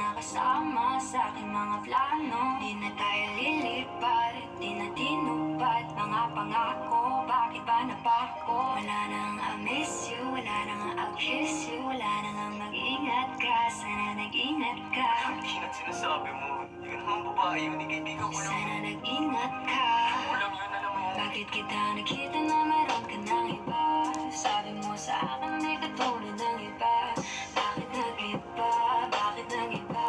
na kasama sa aking mga plano. Di na tayo lilipat, di na tinupad mga pangako. Bakit ba napako? Wala nang I miss you, wala nang I'll kiss you, wala nang mag-ingat ka. Sana nag-ingat ka. Hindi na sinasabi mo. Yun ang babae yun, ikaibigan ko lang. Sana nag-ingat ka. Ako lang yun, alam mo yun. Bakit kita nakita na meron ka ng iba? Sabi mo sa akin may katulad ng iba. Bakit nag-iba? Bakit nag-iba?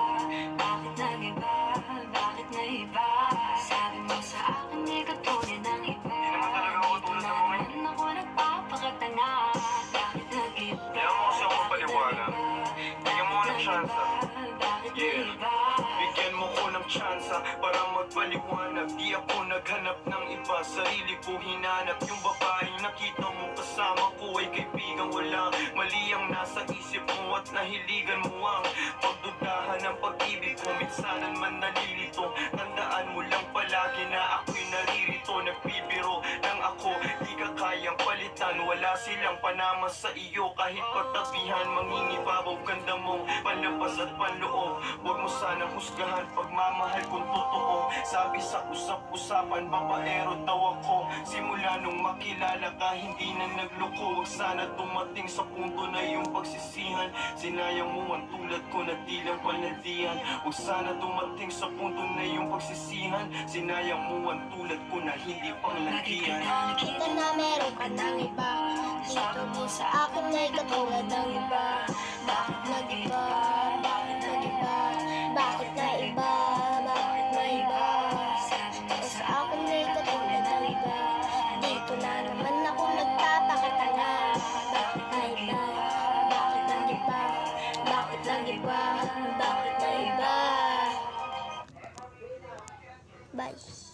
Bakit nag-iba? Bakit nag-iba? Sabi mo sa akin may katulad ng iba. Hindi naman talaga ako Dito tulad na ng mga naman ako nagpapakatanga. Bakit nag-iba? Kaya mo kasi ako paliwanag. Bigyan mo ng chance. Bakit nag-iba? Bigyan mo ko ng tsansa para magpaliwanag. Di ako naghanap ng iba, sarili ko hinanap. Yung babaeng nakita mo kasama ko ay kaibigan. Wala mali ang nasa isip mo at nahiligan mo ang pagdudahan ng pag-ibig ko. Minsanan man nalilito, tandaan mo lang palagi na ako'y naririto. Nagbibiro lang ako, di ka kayang palitan. Wala silang panama sa iyo kahit pagtabihan. Mangingibabaw ganda mong palabas at panloob. Huwag mo sanang husgahan pagmamahal kung totoo. Sabi sa usap-usapan, babaero daw ako. Simula nung makilala ka, hindi na nagloko. Huwag sana dumating sa punto na yung pagsisihan. Sinayang mo ang tulad ko na di lang panadian. Huwag sana dumating sa punto na yung pagsisihan. Sinayang mo ang tulad ko na hindi pang Bakit landian. kita nakita na meron ka ng iba? Dito mo sa akin ay katulad ng iba. Bakit nag-iba? Bakit nag-iba? Bakit naiba? Bakit naiba? Sabi mo sa akin ay katulad ng iba. Dito na naman ako nagpapakatanga. Bakit naiba? Bakit nag-iba? Bakit nag-iba? Bakit naiba? Bye.